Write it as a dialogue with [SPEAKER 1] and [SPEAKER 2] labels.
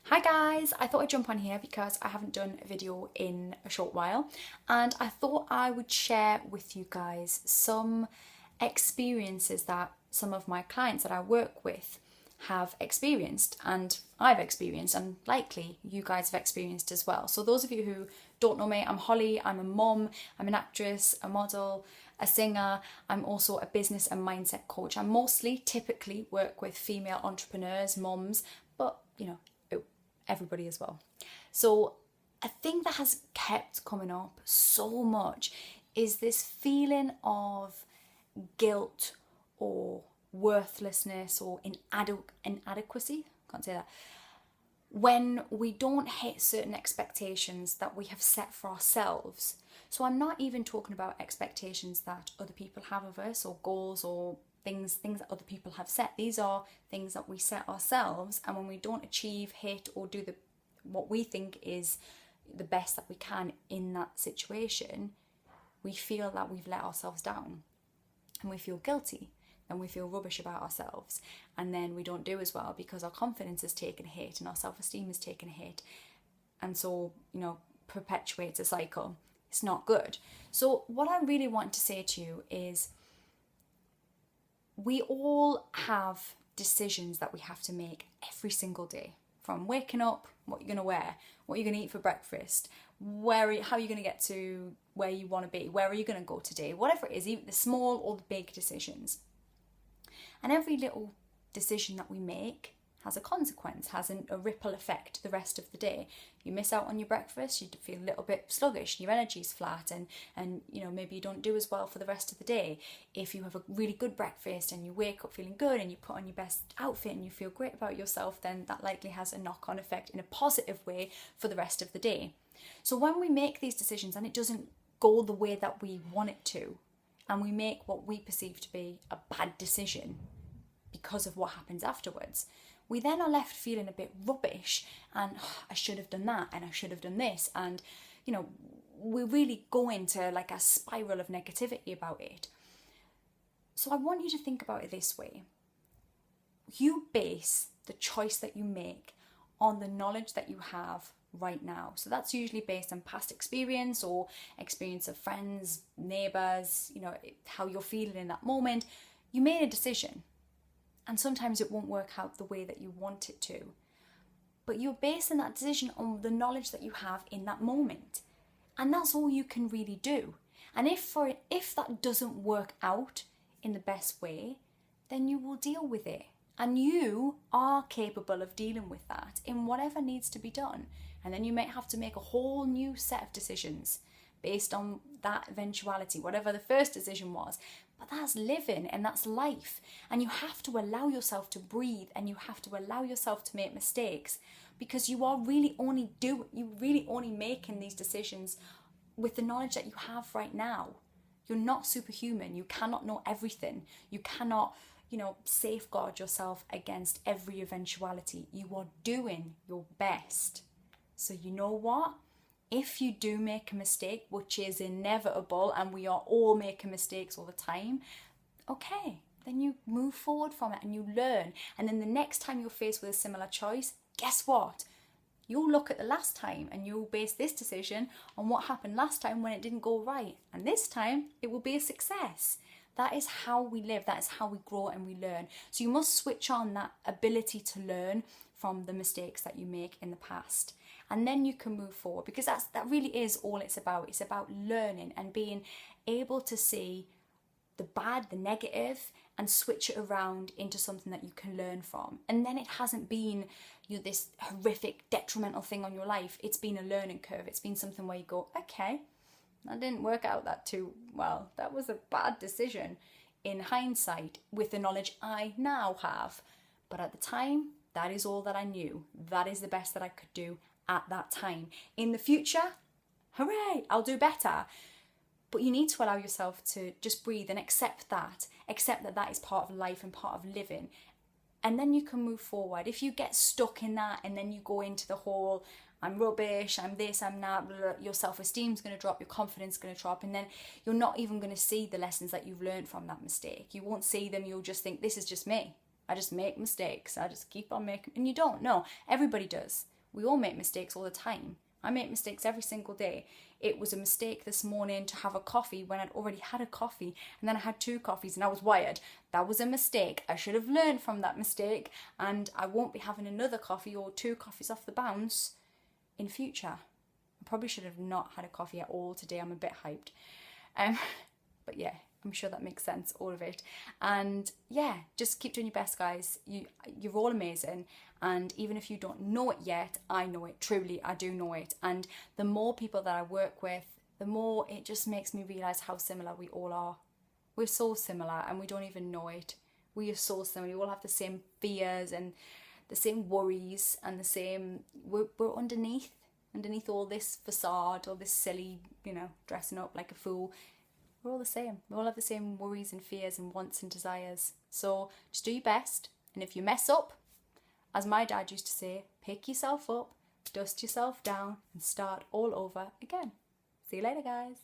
[SPEAKER 1] Hi guys, I thought I'd jump on here because I haven't done a video in a short while and I thought I would share with you guys some experiences that some of my clients that I work with have experienced and I've experienced and likely you guys have experienced as well. So those of you who don't know me, I'm Holly, I'm a mum, I'm an actress, a model, a singer. I'm also a business and mindset coach. I mostly typically work with female entrepreneurs, mums, but everybody as well. So a thing that has kept coming up so much is this feeling of guilt or worthlessness or inadequacy. Can't say that. When we don't hit certain expectations that we have set for ourselves. So I'm not even talking about expectations that other people have of us or goals or things that other people have set. These are things that we set ourselves, and when we don't achieve, hit, or do what we think is the best that we can in that situation, we feel that we've let ourselves down and we feel guilty and we feel rubbish about ourselves, and then we don't do as well because our confidence has taken a hit and our self-esteem has taken a hit, and so perpetuates a cycle. It's not good. So what I really want to say to you is we all have decisions that we have to make every single day, from waking up, what you're going to wear, what you're going to eat for breakfast, how you're going to get to where you want to be, where are you going to go today, whatever it is, even the small or the big decisions. And every little decision that we make has a consequence, has a ripple effect the rest of the day. You miss out on your breakfast, you feel a little bit sluggish, your energy's flat, and maybe you don't do as well for the rest of the day. If you have a really good breakfast and you wake up feeling good and you put on your best outfit and you feel great about yourself, then that likely has a knock-on effect in a positive way for the rest of the day. So when we make these decisions and it doesn't go the way that we want it to, and we make what we perceive to be a bad decision because of what happens afterwards, we then are left feeling a bit rubbish and I should have done that and I should have done this, and we really go into like a spiral of negativity about it. So I want you to think about it this way. You base the choice that you make on the knowledge that you have right now. So that's usually based on past experience or experience of friends, neighbours, how you're feeling in that moment. You made a decision. And sometimes it won't work out the way that you want it to. But you're basing that decision on the knowledge that you have in that moment. And that's all you can really do. And if that doesn't work out in the best way, then you will deal with it. And you are capable of dealing with that in whatever needs to be done. And then you might have to make a whole new set of decisions based on that eventuality, whatever the first decision was. But that's living and that's life. And you have to allow yourself to breathe, and you have to allow yourself to make mistakes, because you are really only making these decisions with the knowledge that you have right now. You're not superhuman. You cannot know everything. You cannot, safeguard yourself against every eventuality. You are doing your best. So you know what? If you do make a mistake, which is inevitable, and we are all making mistakes all the time, okay, then you move forward from it and you learn. And then the next time you're faced with a similar choice, guess what? You'll look at the last time and you'll base this decision on what happened last time when it didn't go right. And this time it will be a success. That is how we live. That is how we grow and we learn. So you must switch on that ability to learn from the mistakes that you make in the past. And then you can move forward, because that really is all it's about. It's about learning and being able to see the bad, the negative, and switch it around into something that you can learn from. And then it hasn't been this horrific, detrimental thing on your life. It's been a learning curve. It's been something where you go, okay, that didn't work out that too well. That was a bad decision in hindsight with the knowledge I now have. But at the time, that is all that I knew. That is the best that I could do at that time. In the future, hooray, I'll do better. But you need to allow yourself to just breathe and accept that that is part of life and part of living. And then you can move forward. If you get stuck in that and then you go into the whole, I'm rubbish, I'm this, I'm that, blah, blah, your self-esteem's going to drop, your confidence is going to drop, and then you're not even going to see the lessons that you've learned from that mistake. You won't see them. You'll just think, this is just me. I just make mistakes. I just keep on making, and you don't. No, everybody does. We all make mistakes all the time. I make mistakes every single day. It was a mistake this morning to have a coffee when I'd already had a coffee, and then I had 2 coffees and I was wired. That was a mistake. I should have learned from that mistake, and I won't be having another coffee or 2 coffees off the bounce in future. I probably should have not had a coffee at all today. I'm a bit hyped. But yeah, I'm sure that makes sense, all of it. And yeah, just keep doing your best, guys. You're all amazing. And even if you don't know it yet, I know it. Truly, I do know it. And the more people that I work with, the more it just makes me realise how similar we all are. We're so similar and we don't even know it. We are so similar. We all have the same fears and the same worries and the same... We're underneath all this facade, all this silly, dressing up like a fool. We're all the same. We all have the same worries and fears and wants and desires. So just do your best. And if you mess up, as my dad used to say, pick yourself up, dust yourself down, and start all over again. See you later, guys.